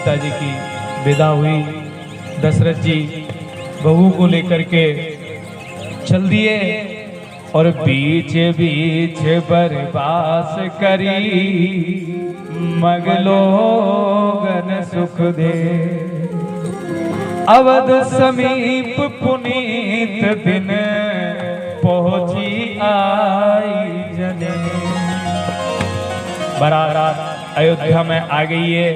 सीता जी की विदा हुई। दशरथ जी बहू को लेकर के चल दिए और बीच बीच बरबास करी, मगलोगन सुख दे। अवध समीप पुनीत दिन पहुंची आई जने। बारात अयोध्या में आ गई है,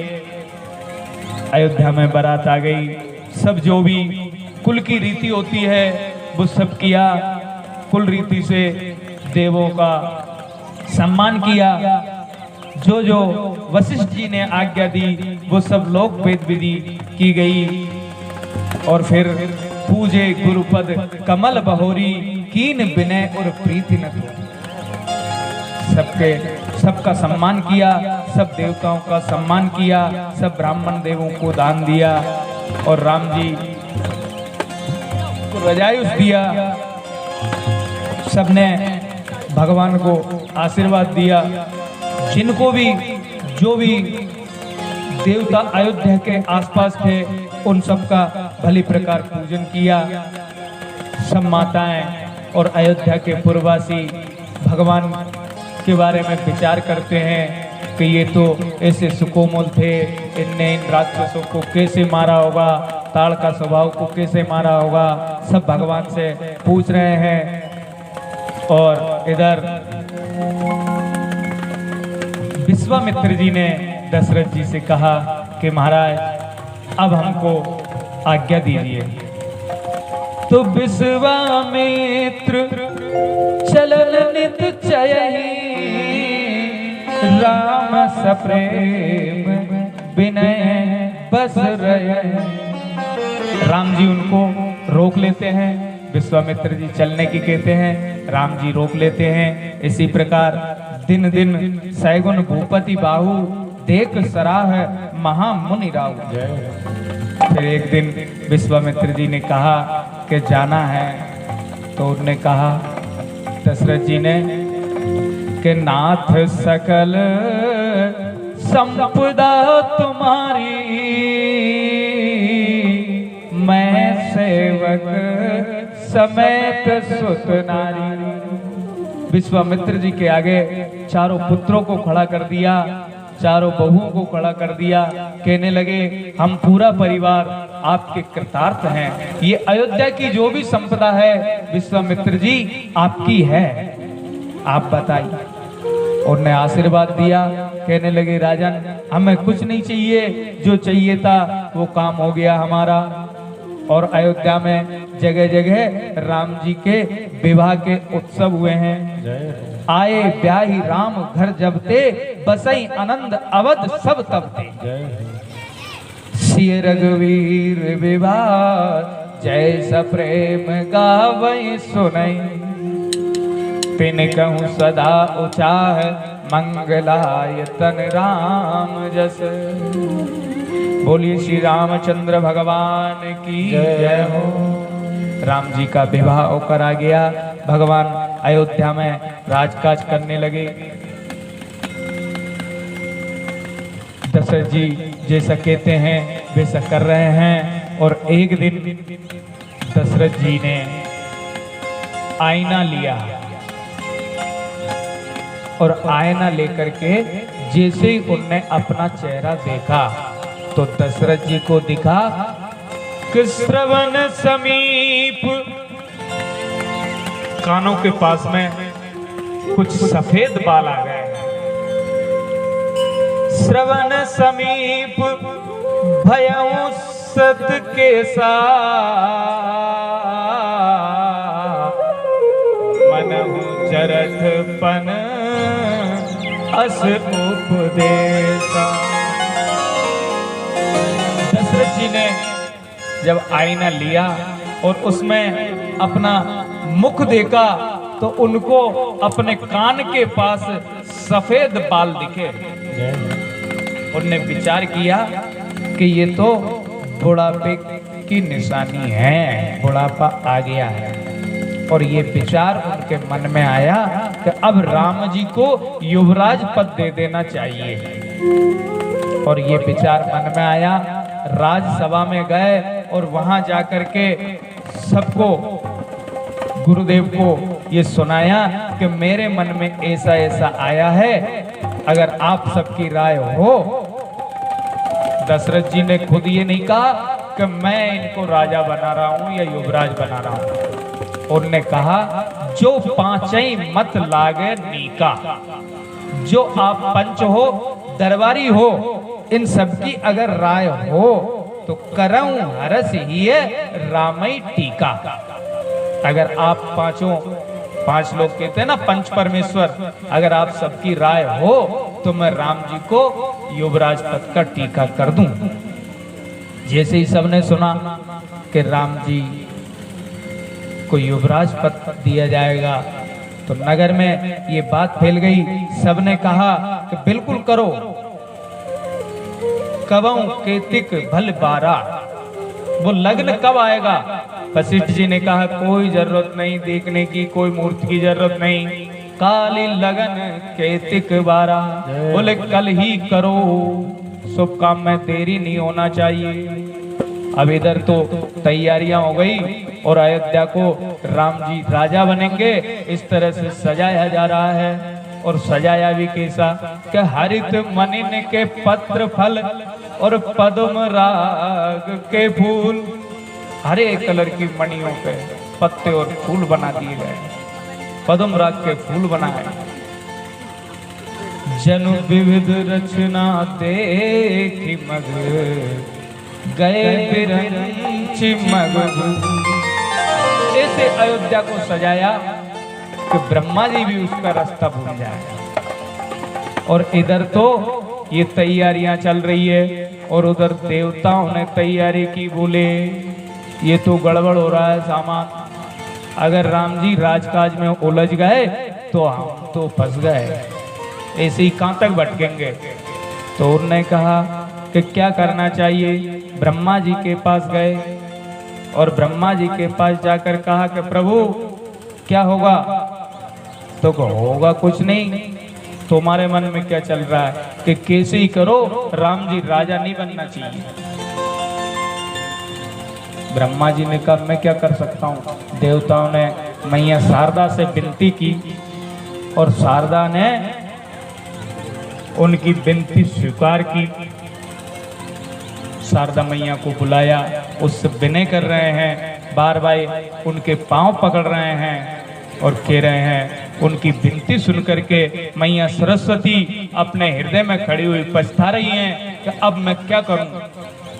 अयोध्या में बारात आ गई। सब जो भी कुल की रीति होती है वो सब किया, कुल रीति से देवों का सम्मान किया। जो जो वशिष्ठ जी ने आज्ञा दी वो सब लोक वेद विधि की गई। और फिर पूजे गुरुपद कमल बहोरी, कीन विनय और प्रीति न थी। सबका सम्मान किया, सब देवताओं का सम्मान किया, सब ब्राह्मण देवों को दान दिया और राम जी को रजायुष दिया। सबने भगवान को आशीर्वाद दिया। जिनको भी जो भी देवता अयोध्या के आसपास थे उन सबका भली प्रकार पूजन किया। सब माताएं और अयोध्या के पूर्ववासी भगवान के बारे में विचार करते हैं कि ये तो ऐसे सुकोमल थे, इनने इन राक्षसों को कैसे मारा होगा, ताड़ का स्वभाव को कैसे मारा होगा। सब भगवान से पूछ रहे हैं। और इधर विश्वामित्र जी ने दशरथ जी से कहा कि महाराज अब हमको आज्ञा दीजिए। तो विश्वामित्र चलन नित चयहि, राम सप्रेम विनय बस रहे। राम जी उनको रोक लेते हैं, विश्वामित्र जी चलने की कहते हैं, राम जी रोक लेते हैं। इसी प्रकार दिन दिन सैगुन भूपति बाहु, देख सराह महामुनि राहु। फिर एक दिन विश्वामित्र जी ने कहा कि जाना है। तो उन्होंने कहा दशरथ जी ने कि नाथ सकल संपदा तुम्हारी, मैं सेवक समेत सुत नारी। विश्वामित्र जी के आगे चारों पुत्रों को खड़ा कर दिया, चारों बहुओं को खड़ा कर दिया। कहने लगे हम पूरा परिवार आपके कृतार्थ हैं। ये अयोध्या की जो भी संपदा है विश्वामित्र जी आपकी है, आप बताइए। उन्होंने आशीर्वाद दिया। कहने लगे राजन हमें कुछ नहीं चाहिए, जो चाहिए था वो काम हो गया हमारा। और अयोध्या में जगह जगह राम जी के विवाह के उत्सव हुए हैं। आए ब्याही राम घर जब ते, बसई आनंद अवध सब तब ते। सिय रघुवीर विवाह, जैसा प्रेम गावई सुनई। पिन कहूँ सदा उचाह, मंगलाय तन राम जस। बोलिए श्री रामचंद्र भगवान की जय हो। राम जी का विवाह होकर आ गया। भगवान अयोध्या में राजकाज करने लगे। दशरथ जी जैसा कहते हैं वैसा कर रहे हैं। और एक दिन दशरथ जी ने आईना लिया और आईना लेकर के जैसे ही उनने अपना चेहरा देखा तो दशरथ जी को दिखा कि श्रवण समीप कानों के पास में कुछ सफेद बाल आ गए। श्रवण समीप भयउ सत के मनहु चरथ पन अस उपदेशा। दशरथ जी ने जब आईना लिया और उसमें अपना मुख देखा तो उनको अपने कान के पास सफेद बाल दिखे। उन्होंने विचार किया कि ये तो बुढ़ापे की निशानी है, बुढ़ापा आ गया है। और ये विचार उनके मन में आया कि अब राम जी को युवराज पद दे देना चाहिए। और ये विचार मन में आया, राजसभा में गए और वहां जाकर के सबको, गुरुदेव को ये सुनाया कि मेरे मन में ऐसा ऐसा आया है, अगर आप सबकी राय हो। दशरथ जी ने खुद ये नहीं कहा कि मैं इनको राजा बना रहा हूं या युवराज बना रहा हूं। उन्होंने कहा जो पांचई मत लागे नीका, जो आप पंच हो, दरबारी हो, इन सबकी अगर राय हो तो करऊं हरस ही रामई टीका। अगर आप पांच लोग कहते हैं ना पंच परमेश्वर, अगर आप सबकी राय हो तो मैं राम जी को युवराज पद का टीका कर दूं। जैसे ही सबने सुना कि राम जी को युवराज पद दिया जाएगा तो नगर में ये बात फैल गई। सबने कहा कि बिल्कुल करो। कबऊ केतिक भल बारा, वो लग्न कब आएगा? वशिष्ठ जी ने कहा कोई जरूरत नहीं देखने की, कोई मूर्ति की जरूरत नहीं, काली लगन केतिक बारा। बोले कल ही करो, शुभ काम में देरी नहीं होना चाहिए। अब इधर तो तैयारियां हो गई और अयोध्या को राम जी राजा बनेंगे इस तरह से सजाया जा रहा है। और सजाया भी कैसा कि हरित मनिन के पत्र फल और पद्म राग के फूल, हरे कलर की मणियों पे पत्ते और फूल बना दिए गए, पद्म राग के फूल बनाए। जनु विविध रचना देखी मग गए बिरंची मग। ऐसे अयोध्या को सजाया कि ब्रह्मा जी भी उसका रास्ता भूल जाए। और इधर तो ये तैयारियां चल रही है और उधर देवताओं ने तैयारी की। बोले ये तो गड़बड़ हो रहा है सामान, अगर राम जी राजकाज में उलझ गए तो हम तो फंस गए, ऐसे ही कहां तक भटकेंगे। तो उन्होंने कहा कि क्या करना चाहिए। ब्रह्मा जी के पास गए और ब्रह्मा जी के पास जाकर कहा कि प्रभु क्या होगा? तो होगा कुछ नहीं, तुम्हारे मन में क्या चल रहा है कि कैसे ही करो, राम जी राजा नहीं बनना चाहिए। ब्रह्मा जी ने कहा मैं क्या कर सकता हूँ। देवताओं ने मैया शारदा से विनती की और शारदा ने उनकी विनती स्वीकार की। शारदा मैया को बुलाया, उससे विनय कर रहे हैं, बार बार उनके पांव पकड़ रहे हैं और कह रहे हैं। उनकी विनती सुन करके मैया सरस्वती अपने हृदय में खड़ी हुई पछता रही हैं कि अब मैं क्या करूं,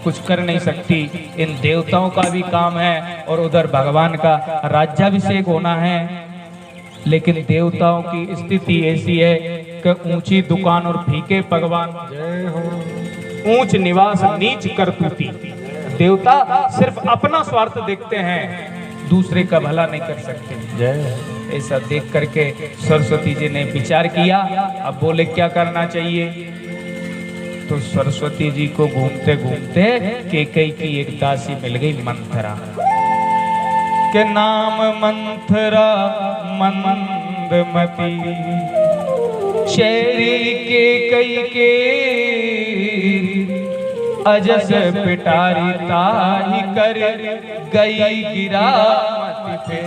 कुछ कर नहीं सकती। इन देवताओं का भी काम है और उधर भगवान का राज्याभिषेक होना है। लेकिन देवताओं की स्थिति ऐसी है कि ऊंची दुकान और फीके पकवान, ऊंच निवास नीच करतूती। देवता सिर्फ अपना स्वार्थ देखते हैं, दूसरे का भला नहीं कर सकते। ऐसा देख करके सरस्वती जी ने विचार किया। अब बोले क्या करना चाहिए। तो सरस्वती जी को घूमते घूमते कैकेयी की एक दासी मिल गई, मंथरा के नाम। मंथरा मंदमती शेरी कैकेयी के अजस पिटारी ताही कर गई गिरामती पे।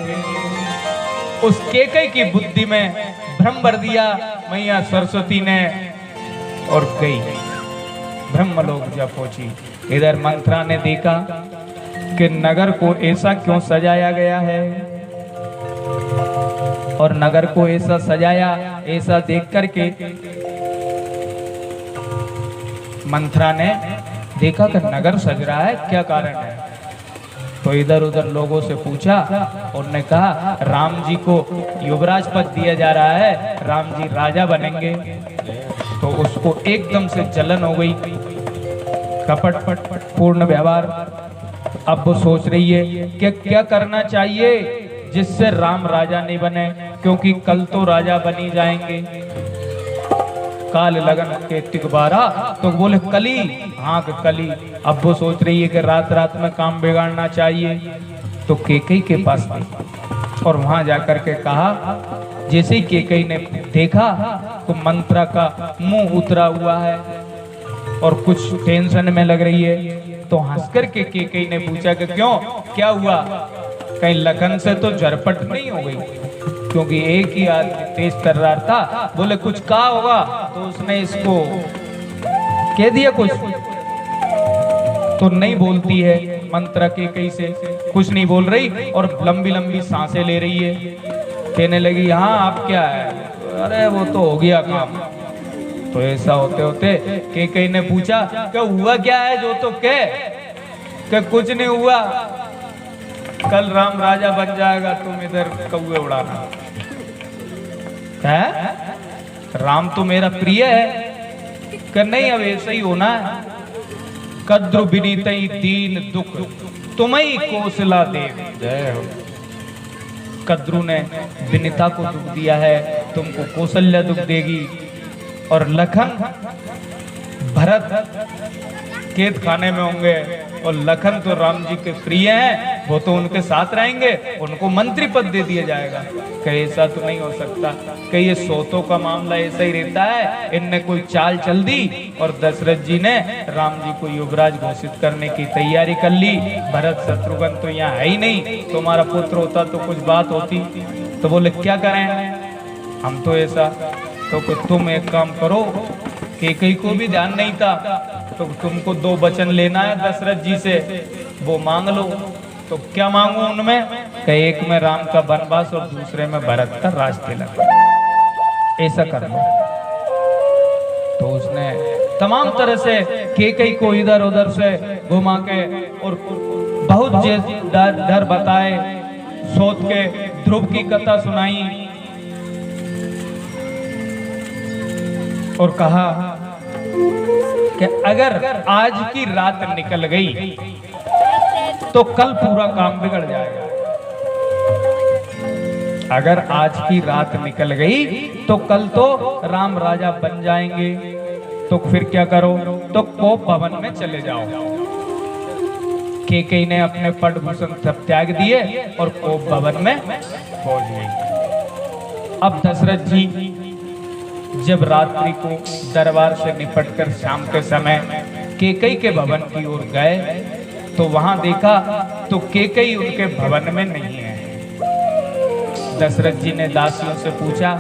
उस कैकेयी की बुद्धि में भ्रम भर दिया मैया सरस्वती ने और गई ब्रह्मलोक जब पहुंची। इधर मंथरा ने देखा कि नगर को ऐसा क्यों सजाया गया है, और नगर को ऐसा सजाया, ऐसा देख करके मंथरा ने देखा कि नगर सज रहा है, क्या कारण है। तो इधर उधर लोगों से पूछा, उन्होंने कहा राम जी को युवराज पद दिया जा रहा है, राम जी राजा बनेंगे। तो उसको एकदम से जलन हो गई, कपट पूर्ण व्यवहार। अब वो सोच रही है कि क्या करना चाहिए जिससे राम राजा नहीं बने, क्योंकि कल तो राजा बनी जाएंगे। काल लगन के तिकबारा, तो बोले कली, हाँ कली। अब वो सोच रही है कि रात रात में काम बिगाड़ना चाहिए। तो कैकेयी के पास गई और वहां जाकर के कहा। जैसे ही कैकेयी ने देखा तो मंथरा का मुंह उतरा हुआ है, और कुछ टेंशन में लग रही है। तो हंस कर के केकई ने पूछा कि क्यों, क्या हुआ? कहीं लखन से तो झरपट नहीं हो गई? क्योंकि एक ही आदमी तेज तर्रार था। बोले कुछ कहा होगा, तो उसने इसको कह दिया कुछ। तो नहीं बोलती है मंत्र केकई से, कुछ नहीं बोल रही और लंबी लंबी सांसें ले रही है। कहने लगी हाँ आप क्या है? अरे वो तो हो गया काम। तो ऐसा होते होते केकई ने पूछा कि हुआ क्या है जो तो कह? कि कुछ नहीं हुआ, कल राम राजा बन जाएगा, तुम इधर कौवे उड़ाना। है राम तो मेरा प्रिय है। कि नहीं अब ऐसा ही होना है। कद्रु विनीतई दीन दुख तुम्हें कौशला देव। जय हो। कद्रु ने विनीता को दुख दिया है, तुमको कौशल्या दुख देगी। और लखन भरत केत खाने में होंगे और लखन तो राम जी के प्रिय हैं, वो तो उनके साथ रहेंगे, उनको मंत्री पद दे दिया जाएगा। कहीं ऐसा तो नहीं हो सकता, कहीं ये सोतों का मामला ऐसा ही रहता है। इनने कोई चाल चल दी और दशरथ जी ने राम जी को युवराज घोषित करने की तैयारी कर ली। भरत शत्रुघ्न तो यहाँ है ही नहीं, तुम्हारा पुत्र होता तो कुछ बात होती। तो बोले क्या करें हम तो ऐसा। तो तुम एक काम करो, केकई को भी ध्यान नहीं था, तो तुमको 2 वचन लेना है दशरथ जी से, वो मांग लो। तो क्या मांगू उनमें? कि एक में राम का वनवास और दूसरे में भरत का राज तिलक, ऐसा कर लो। तो उसने तमाम तरह से केकई को इधर उधर से घुमा के और बहुत डर बताए, सोच के ध्रुव की कथा सुनाई और कहा कि अगर आज की रात निकल गई तो कल पूरा काम बिगड़ जाएगा। अगर आज की रात निकल गई तो कल तो राम राजा बन जाएंगे। तो फिर क्या करो? तो कोप भवन में चले जाओ। केकई ने अपने पटभूषण सब त्याग दिए और कोप भवन में पहुंच गई। अब दशरथ जी जब रात्रि को दरबार से निपटकर शाम के समय केकई के भवन की ओर गए तो वहां देखा तो केकई उनके भवन में नहीं है। दशरथ जी ने दासियों से पूछा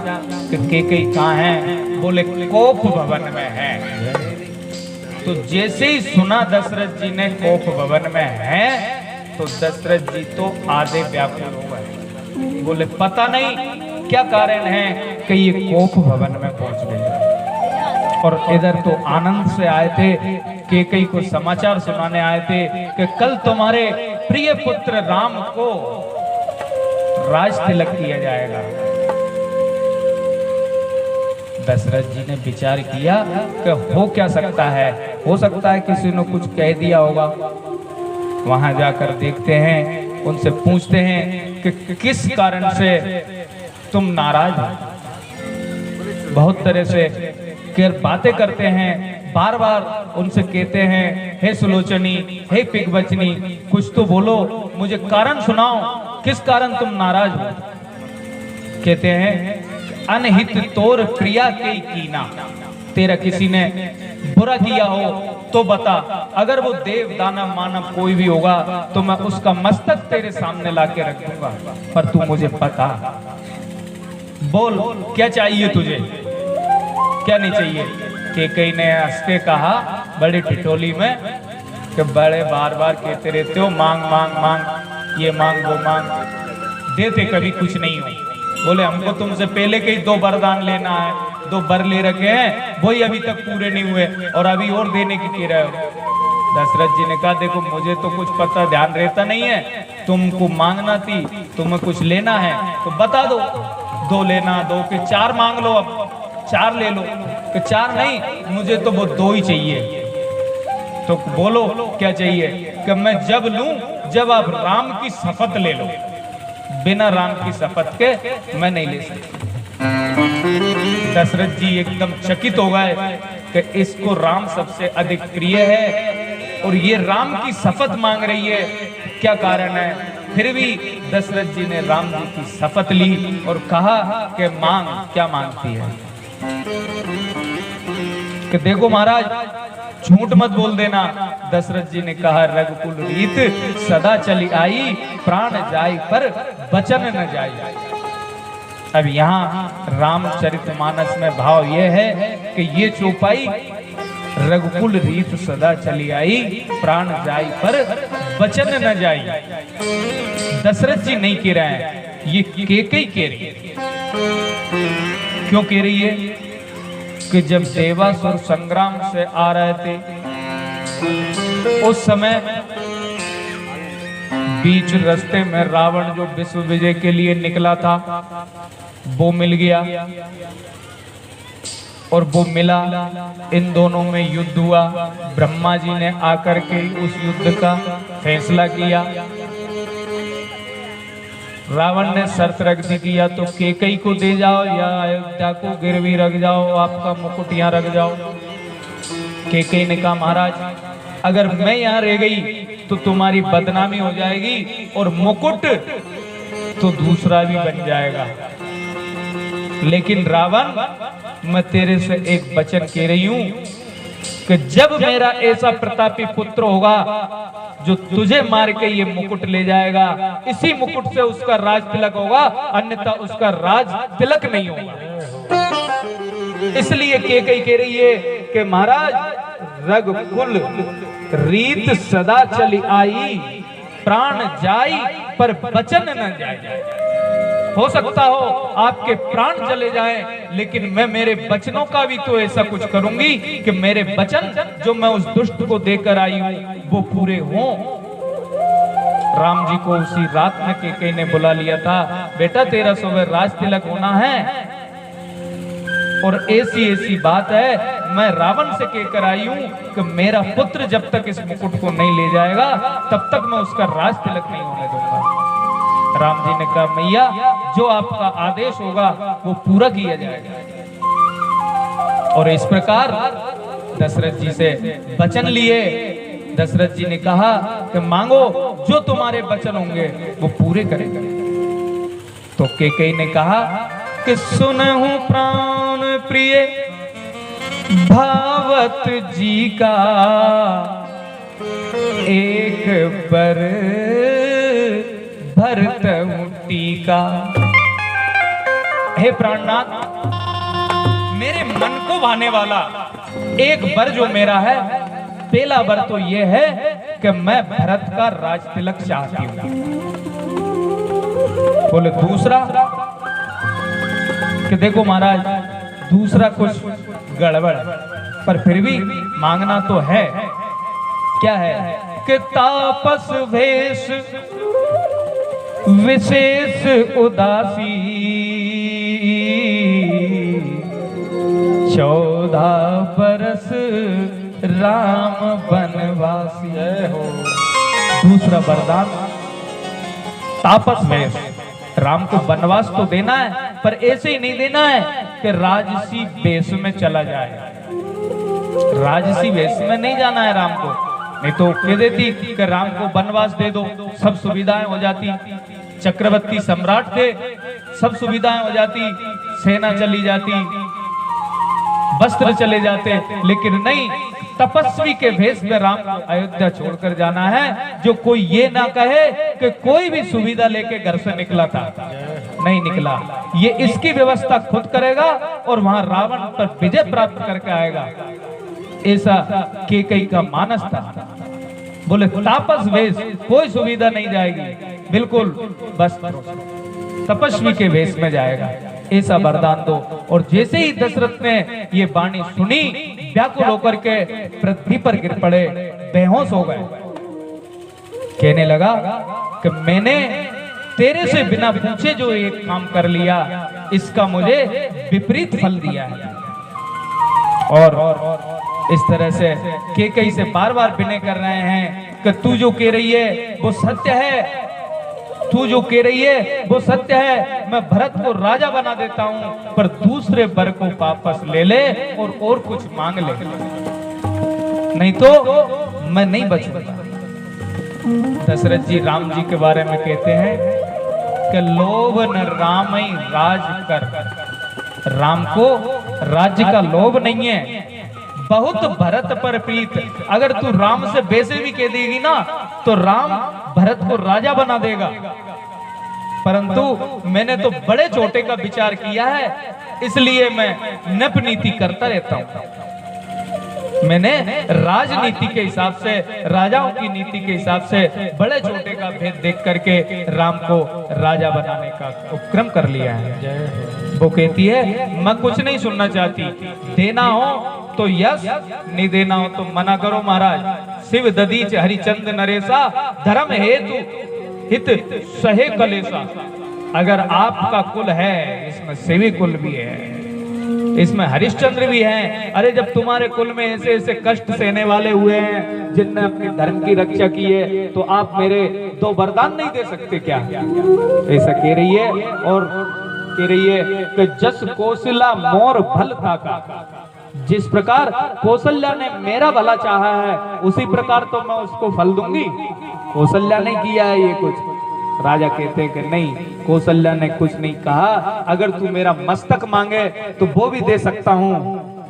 कि केकई कहाँ है? बोले कोप भवन में है। तो जैसे ही सुना दशरथ जी ने कोप भवन में है तो दशरथ जी तो आधे व्याकुल हो गए। बोले पता नहीं क्या कारण है कि ये कोप भवन में पहुंच गए। और इधर तो आनंद से आए थे, केकई को समाचार सुनाने आए थे कि कल तुम्हारे प्रिय पुत्र राम को राज तिलक किया जाएगा। दशरथ जी ने विचार किया कि हो क्या सकता है, हो सकता है किसी ने कुछ कह दिया होगा। वहां जाकर देखते हैं, उनसे पूछते हैं कि किस कारण से तुम नाराज हो। बहुत तरह से बातें करते हैं, बार बार उनसे कहते हैं हे सुलोचनी, हे पिगवचनी, कुछ तो बोलो, मुझे कारण सुनाओ, किस कारण तुम नाराज हो। कहते हैं अनहित तोर प्रिया के कीना, तेरा किसी ने बुरा किया हो तो बता, अगर वो देव दानव मानव कोई भी होगा तो मैं उसका मस्तक तेरे सामने लाके रख दूंगा, पर तू मुझे बता, बोल क्या चाहिए तुझे, क्या नहीं चाहिए। केकई ने हंस के कहा बड़ी ठिठोली में कि बड़े बार बार कहते रहते हो मांग मांग मांग, ये मांग वो मांग, देते कभी कुछ नहीं हो। बोले हमको तुमसे पहले के ही 2 वरदान लेना है, 2 वर ले रखे हैं, वही अभी तक पूरे नहीं हुए और अभी और देने की कह रहे हो। दशरथ जी ने कहा देखो मुझे तो कुछ पता ध्यान रहता नहीं है, तुमको मांगना थी, तुम्हें कुछ लेना है तो बता दो, 2 लेना, 2 के 4 मांग लो, अब 4 ले लो। कि 4 नहीं, मुझे तो वो 2 ही चाहिए। तो बोलो क्या चाहिए। कि मैं जब लूं जब आप राम की शपथ ले लो, बिना राम की शपथ के मैं नहीं ले सकता। दशरथ जी एकदम चकित हो गए कि इसको राम सबसे अधिक प्रिय है और ये राम की शपथ मांग रही है, क्या कारण है। फिर भी दशरथ जी ने राम जी की शपथ ली और कहा कि मांग, क्या मांगती है। कि देखो महाराज, झूठ मत बोल देना। दशरथ जी ने कहा रघुकुल रीत सदा चली आई, प्राण जाय पर वचन न जाय। अब यहाँ रामचरितमानस में भाव यह है कि ये चौपाई रघुकुल रीत सदा चली आई, प्राण जाय पर वचन न जाय। दशरथ जी नहीं कह रहे हैं, ये कैकेयी कह रही है। क्यों कह रही है? कि जब देवासुर संग्राम से आ रहे थे उस समय बीच रास्ते में रावण जो विश्व विजय के लिए निकला था वो मिल गया, और वो मिला, इन दोनों में युद्ध हुआ। ब्रह्मा जी ने आकर के उस युद्ध का फैसला किया। रावण ने शर्त रख दी कि या तो कैकेयी को दे जाओ या अयोध्या को गिरवी रख जाओ, आपका मुकुट यहाँ रख जाओ। कैकेयी ने कहा महाराज अगर मैं यहाँ रह गई तो तुम्हारी बदनामी हो जाएगी और मुकुट तो दूसरा भी बन जाएगा। लेकिन रावण मैं तेरे से एक वचन कह रही हूं कि जब मेरा ऐसा प्रतापी पुत्र होगा जो तुझे मार के ये मुकुट ले जाएगा, इसी मुकुट से उसका राज तिलक होगा, अन्यथा उसका राज तिलक नहीं होगा। इसलिए कैकेयी कह रही है कि महाराज रघुकुल रीत सदा चली आई, प्राण जाई पर वचन न जाए। हो सकता हो आपके प्राण चले जाएं, लेकिन मैं मेरे वचनों का भी तो ऐसा कुछ करूंगी कि मेरे वचन जो मैं उस दुष्ट को देकर आई हूं वो पूरे हों। राम जी को उसी रात में कैकेयी ने बुला लिया था, बेटा तेरा सुबह राज तिलक होना है और ऐसी ऐसी बात है, मैं रावण से कहकर आई हूं कि मेरा पुत्र जब तक इस मुकुट को नहीं ले जाएगा तब तक मैं उसका राज तिलक नहीं होने दूंगा। राम जी ने कहा मैया जो आपका आदेश होगा वो पूरा किया जाएगा। और इस प्रकार दशरथ जी से वचन लिए। दशरथ जी ने कहा कि मांगो जो तुम्हारे वचन होंगे वो पूरे करेंगे। तो कैकेयी ने कहा कि सुनहु प्राण प्रिय भावत जी का, एक बर भरत टीका। हे प्राणनाथ मेरे मन को भाने वाला एक वर जो मेरा है, पहला वर तो यह है कि मैं भरत का राज तिलक चाहती हूं। बोले दूसरा कि देखो महाराज दूसरा कुछ गड़बड़ पर फिर भी मांगना तो है। क्या है? कि तापस भेष विशेष उदासी, 14 बरस राम वनवासी हो। दूसरा वरदान तापस वेश। राम को वनवास तो देना है पर ऐसे ही नहीं देना है कि राजसी वेश में चला जाए। राजसी वेश में नहीं जाना है राम को, नहीं तो कह देती कि राम को वनवास दे दो, सब सुविधाएं हो जाती। चक्रवर्ती सम्राट थे, सब सुविधाएं हो जाती, सेना चली जाती, वस्त्र चले जाते। लेकिन नहीं, तपस्वी के भेष में राम को अयोध्या छोड़कर जाना है। जो कोई ये ना कहे कि कोई भी सुविधा लेके घर से निकला था, नहीं निकला। ये इसकी व्यवस्था खुद करेगा और वहां रावण पर विजय प्राप्त करके आएगा। ऐसा कैकेयी का मानस था। बोले तापस वेश, कोई सुविधा नहीं जाएगी, बिल्कुल बस तपस्वी के वेश में जाएगा, ऐसा वरदान दो। और जैसे ही दशरथ ने ये वाणी सुनी, व्याकुल होकर के पृथ्वी पर गिर पड़े, बेहोश हो गए। कहने लगा कि मैंने तेरे से बिना पूछे जो एक काम कर लिया, इसका मुझे विपरीत फल दिया है। और इस तरह से कैकेयी से बार बार विनय कर रहे हैं कि तू जो कह रही है वो सत्य है, तू जो कह रही है वो सत्य है। मैं भरत को राजा बना देता हूं, पर दूसरे वर को वापस ले ले और कुछ मांग ले, नहीं तो मैं नहीं बचूंगा। दशरथ जी राम जी के बारे में कहते हैं कि लोभ न रामई राज कर। राम को राज्य का लोभ नहीं है, बहुत भरत पर प्रीत। अगर तू राम से वैसे भी कह देगी ना तो राम भरत को राजा बना देगा, परंतु मैंने तो बड़े छोटे का विचार किया है, इसलिए मैं नप नीति करता रहता हूं। मैंने राजनीति के हिसाब से, राजाओं की नीति के हिसाब से बड़े छोटे का भेद देख करके राम को राजा बनाने का उपक्रम कर लिया है। वो कहती है मैं कुछ नहीं सुनना चाहती, देना हो तो यश, नहीं देना हो तो मना करो महाराज। शिव ददीच हरिचंद नरेशा, धर्म हेतु हित सहे कलेसा। अगर आपका कुल है, इसमें शिवी कुल भी है, इसमें हरिश्चंद्र भी हैं। अरे जब तुम्हारे कुल में ऐसे ऐसे कष्ट सहने वाले हुए हैं जिनने अपने धर्म की रक्षा की है, तो आप मेरे 2 वरदान नहीं दे सकते क्या? ऐसा कह रही है। और कह रही है कि जस कौशल्या मोर भल था का, जिस प्रकार कौशल्या ने मेरा भला चाहा है उसी प्रकार तो मैं उसको फल दूंगी। कौशल्या ने किया है ये कुछ? राजा कहते हैं कि नहीं, कौशल्या ने कुछ नहीं कहा। अगर तू मेरा मस्तक मांगे तो वो भी दे सकता हूं,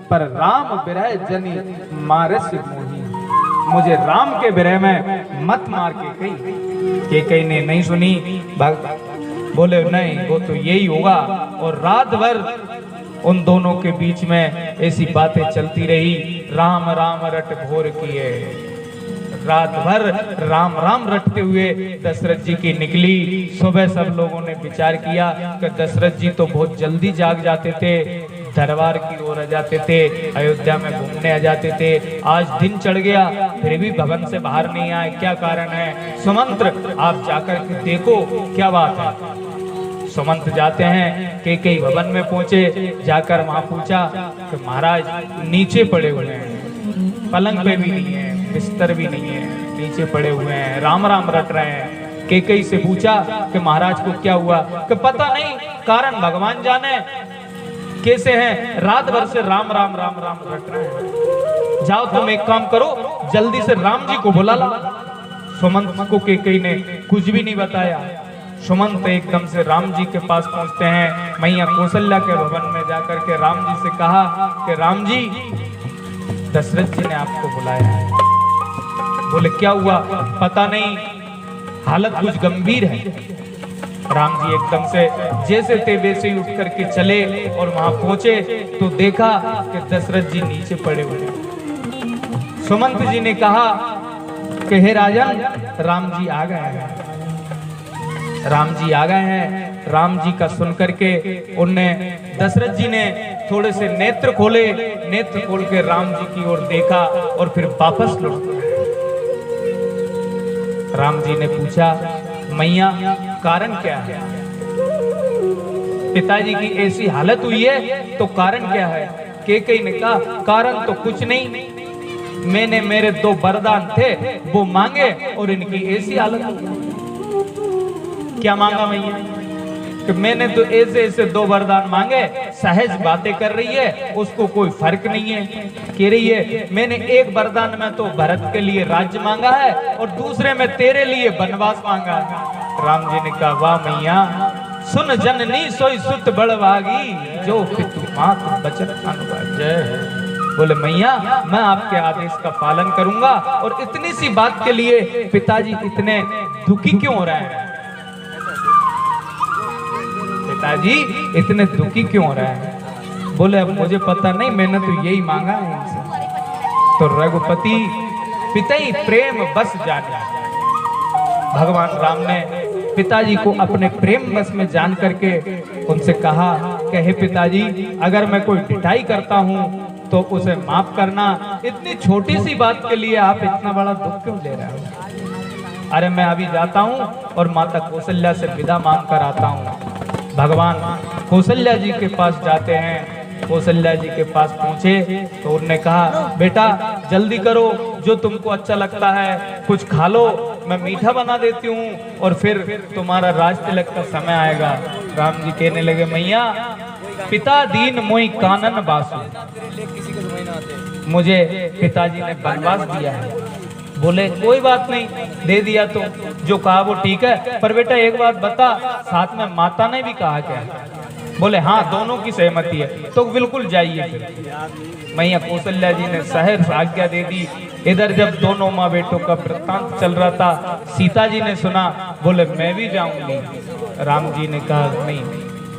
पर राम विरह जनी मारस मोही, मुझे राम के विरह में मत मार के कहीं ने नहीं सुनी। बोले नहीं वो तो यही होगा। और रात भर उन दोनों के बीच में ऐसी बातें चलती रही। राम राम रट भोर किए, रात भर राम राम रटते हुए दशरथ जी की निकली। सुबह सब लोगों ने विचार किया कि दशरथ जी तो बहुत जल्दी जाग जाते थे, दरबार की ओर आ जाते थे, अयोध्या में घूमने आ जाते थे। आज दिन चढ़ गया फिर भी भवन से बाहर नहीं आए, क्या कारण है? सुमंत्र आप जाकर के देखो क्या बात है। सुमंत्र जाते हैं, कैकेयी भवन में पहुंचे, जाकर वहां पूछा कि महाराज नीचे पड़े हुए हैं, पलंग पे भी नहीं है, बिस्तर भी नहीं है, नीचे पड़े हुए हैं, राम राम रट रहे हैं। कैकेयी से पूछा कि महाराज को क्या हुआ? कि पता नहीं, कारण भगवान जाने, कैसे हैं, रात भर से राम राम राम राम रट रहे हैं। जाओ तुम एक काम करो, जल्दी से राम जी को बुला ला। सुमंत को कैकेयी ने कुछ भी नहीं बताया। सुमंत एकदम से राम जी के पास पहुंचते हैं। मैया कौशल्या के भवन में जाकर के राम जी से कहा कि राम जी, दशरथ जी ने आपको बुलाया है। बोले क्या हुआ? पता नहीं, हालत कुछ गंभीर है। राम जी एकदम से जैसे थे वैसे ही उठ करके चले और वहां पहुंचे तो देखा कि दशरथ जी नीचे पड़े हुए। सुमंत जी ने कहा कि हे राजन, राम जी आ गए हैं, राम जी आ गए हैं। राम जी का सुन करके उनने, दशरथ जी ने थोड़े से नेत्र खोले, नेत्र खोल के राम जी की ओर देखा और फिर वापस लौट गए। राम जी ने पूछा मैया कारण क्या है? पिताजी की ऐसी हालत हुई है तो कारण क्या है? कैकेयी ने कहा कारण तो कुछ नहीं, मैंने मेरे 2 वरदान थे वो मांगे और इनकी ऐसी हालत हुई। क्या मांगा मैया? कि मैंने तो ऐसे ऐसे 2 वरदान मांगे, सहज बातें कर रही है, उसको कोई फर्क नहीं है। कह रही है मैंने एक वरदान में तो भरत के लिए राज्य मांगा है और दूसरे में तेरे लिए वनवास मांगा है। राम जी ने कहा वाह मैया, सुन जननी सोई सुत बड़भागी, जो पितु मात बचन अनुभागी। बोले मैया मैं आपके आदेश का पालन करूंगा। और इतनी सी बात के लिए पिताजी इतने दुखी क्यों हो रहे हैं? पिताजी इतने दुखी क्यों हो रहे हैं? बोले अब मुझे पता नहीं, मैंने तो यही मांगा है इनसे। तो रघुपति पिता ही प्रेम बस जाने, भगवान राम ने पिताजी को अपने प्रेम बस में जान करके उनसे कहा कि हे पिताजी, अगर मैं कोई ढिठाई करता हूं तो उसे माफ करना। इतनी छोटी सी बात के लिए आप इतना बड़ा दुख क्यों ले रहे हो? अरे मैं अभी जाता हूं और माता कौशल्या से विदा मांग कर आता हूं। भगवान कौशल्या जी के पास जाते हैं। कौशल्या जी के पास पहुंचे तो उन्होंने कहा बेटा जल्दी करो, जो तुमको अच्छा लगता है कुछ खा लो, मैं मीठा बना देती हूँ और फिर तुम्हारा राज तिलक का समय आएगा। राम जी कहने लगे मैया पिता दीन मोई कानन बासु, मुझे पिताजी ने वनवास दिया है। बोले कोई बात नहीं, दे दिया तो जो कहा वो ठीक है, पर बेटा एक बात बता, साथ में माता ने भी कहा क्या? बोले हाँ दोनों की सहमति है, तो बिल्कुल जाइए। फिर मैया कौशल्या जी ने सहर्ष आज्ञा दे दी। इधर जब दोनों माँ बेटों का वृत्तांत चल रहा था, सीता जी ने सुना, बोले मैं भी जाऊंगी। राम जी ने कहा नहीं,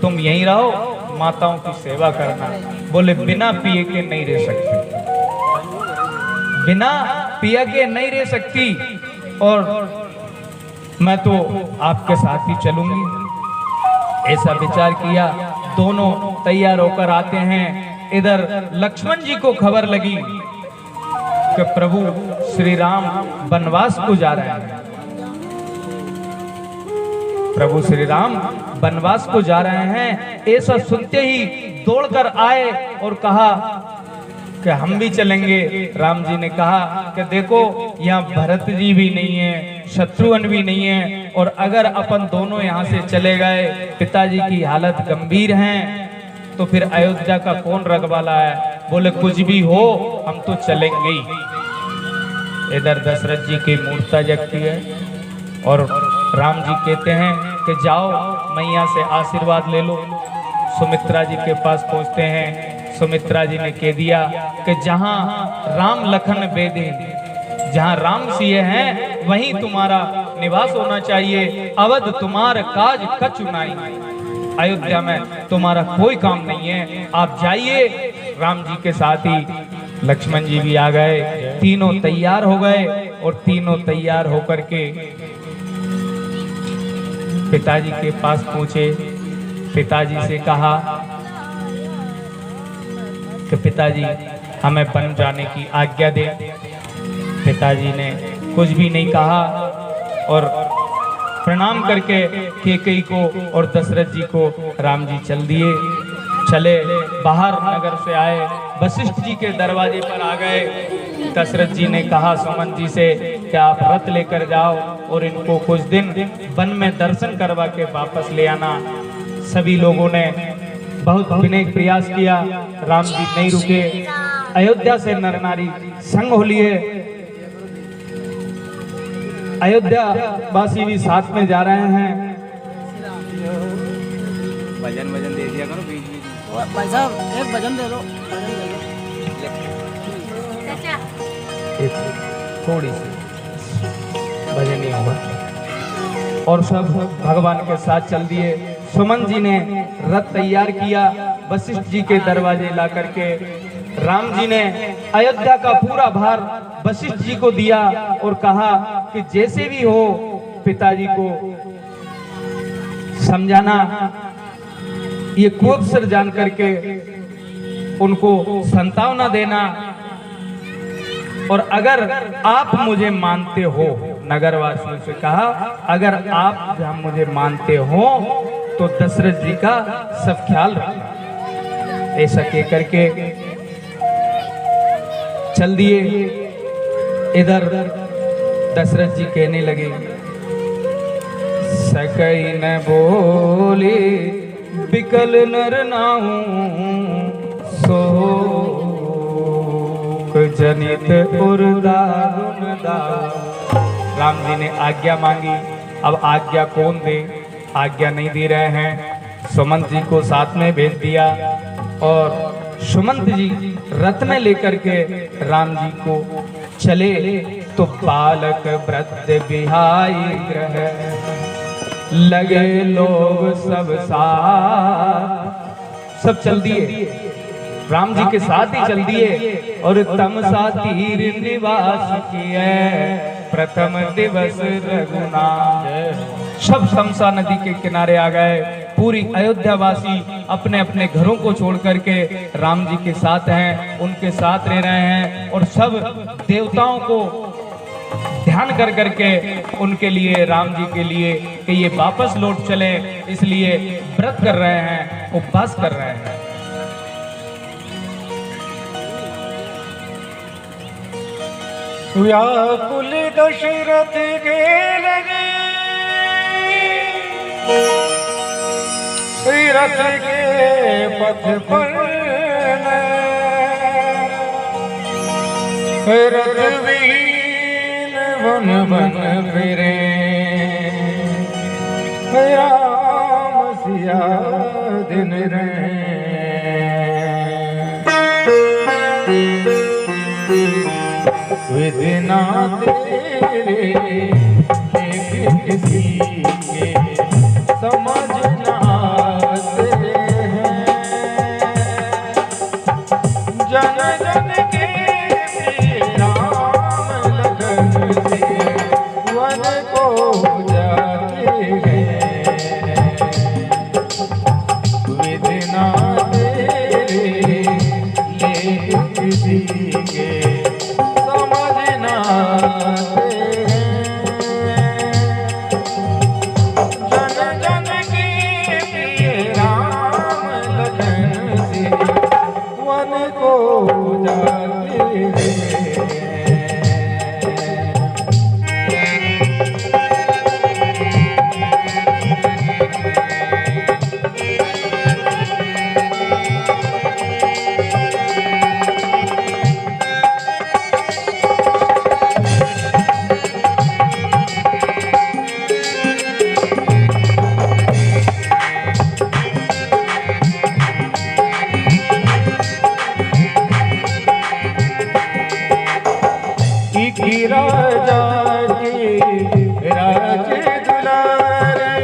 तुम यहीं रहो, माताओं की सेवा करना। बोले बिना पिए के नहीं रह सकते, बिना पिया के नहीं रह सकती, और मैं तो आपके साथ ही चलूंगी। ऐसा विचार किया। दोनों तैयार होकर आते हैं। इधर लक्ष्मण जी को खबर लगी कि प्रभु श्री राम वनवास को जा रहे हैं। प्रभु श्री राम वनवास को जा रहे हैं। ऐसा सुनते ही दौड़कर आए और कहा कि हम भी चलेंगे। राम जी ने कहा कि देखो यहाँ भरत जी भी नहीं है, शत्रुघ्न भी नहीं है, और अगर अपन दोनों यहाँ से चले गए, पिताजी की हालत गंभीर है, तो फिर अयोध्या का कौन रखवाला है। बोले कुछ भी हो हम तो चलेंगे ही। इधर दशरथ जी की मूर्छा जगती है और राम जी कहते हैं कि जाओ मैया से आशीर्वाद ले लो। सुमित्रा जी के पास पहुंचते हैं। सुमित्रा जी ने कह दिया कि जहां राम लखन बेदे, जहां राम सिए हैं वहीं तुम्हारा निवास होना चाहिए। अवध तुम्हारा काज कछु नाई, अयोध्या में तुम्हारा कोई काम नहीं है, आप जाइए। राम जी के साथ ही लक्ष्मण जी भी आ गए। तीनों तैयार हो गए और तीनों तैयार होकर के पिताजी के पास पहुंचे। पिताजी से कहा कि पिताजी हमें वन जाने की आज्ञा दे। पिताजी ने कुछ भी नहीं कहा और प्रणाम करके कैकेयी को और दशरथ जी को राम जी चल दिए। चले बाहर नगर से आए, वशिष्ठ जी के दरवाजे पर आ गए। दशरथ जी ने कहा सुमंत जी से कि आप रथ लेकर जाओ और इनको कुछ दिन वन में दर्शन करवा के वापस ले आना। सभी लोगों ने बहुत विनय प्रयास किया, राम जी नहीं रुके। अयोध्या से नर नारी संग हो लिए। अयोध्या वासी भी साथ में जा रहे हैं। भजन भजन दे दिया करो बीच बीच में। भाई साहब एक भजन दे दो, थोड़ी सी भजन ही होगा। और सब भगवान के साथ चल दिए। सुमन जी ने रथ तैयार किया, वशिष्ठ जी के दरवाजे ला करके राम जी ने अयोध्या का पूरा भार वशिष्ठ जी को दिया और कहा कि जैसे भी हो पिताजी को समझाना, ये कोप सर जान करके उनको संतावना देना, और अगर आप मुझे मानते हो, नगरवासियों से कहा अगर आप मुझे मानते हो तो दशरथ जी का सब ख्याल रखना। ऐसा कह करके चल दिए। इधर दशरथ जी कहने लगे, सकई न बोले बिकल नर नाहूं, शोक जनित उर्दा गुनदा। राम जी ने आज्ञा मांगी। अब आज्ञा कौन दे? आज्ञा नहीं दे रहे हैं। सुमंत जी को साथ में भेज दिया और सुमंत जी रथ में लेकर के राम जी को चले तो बालक वृद्ध बिहाई ग्रह लगे लोग सब साथ। सब चल दिए, राम जी के साथ ही चल दिए और तमसा तीर निवास किए प्रथम दिवस रघुनाथ। सब तमसा नदी के किनारे आ गए। पूरी अयोध्या वासी अपने अपने घरों को छोड़ करके राम जी के साथ हैं, उनके साथ रह रहे हैं और सब देवताओं को ध्यान कर करके उनके लिए, राम जी के लिए कि ये वापस लौट चले, इसलिए व्रत कर रहे हैं, उपवास कर रहे हैं। व्याकुल दशरथ के लगे रथ के पथ पर रथवीन वन वन फिरे राम सिया दे दिन रहे विधना तेरे एक किसी के समझ न आते हैं जन जन के राम लगन से वन को जाते हैं विधना तेरे ले किसी के राजा के राज दुलारे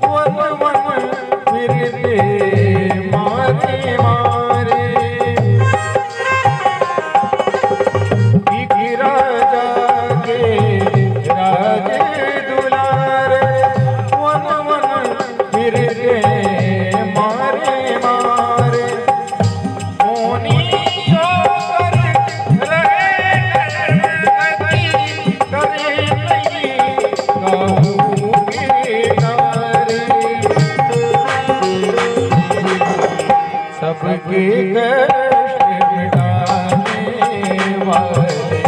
वन वन फिरते मारे मारे राजा के राज दुलारे वन वन फिरते मारे मारे सबके कष्ट मिटाने वाले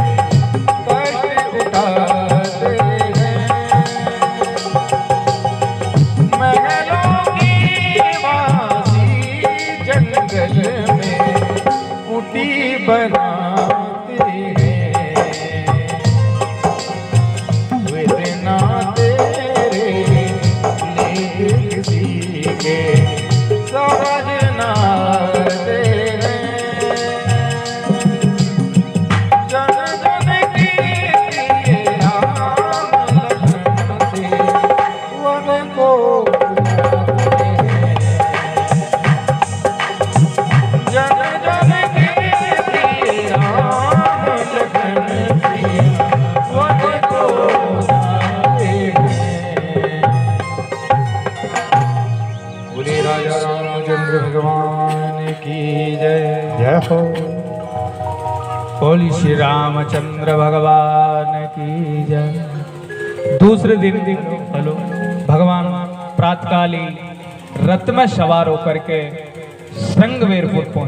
कष्ट उठाते हैं महलों की वासी जंगल में कुटी बनाते हैं विधना तेरे ले किसी के समझना राजा रामचंद्र भगवान की जय जय हो। बोली श्री रामचंद्र भगवान की जय। दूसरे दिन हेलो भगवान प्रातकाली रथ में सवार होकर के श्रृंगवेरपुर पहुंचे।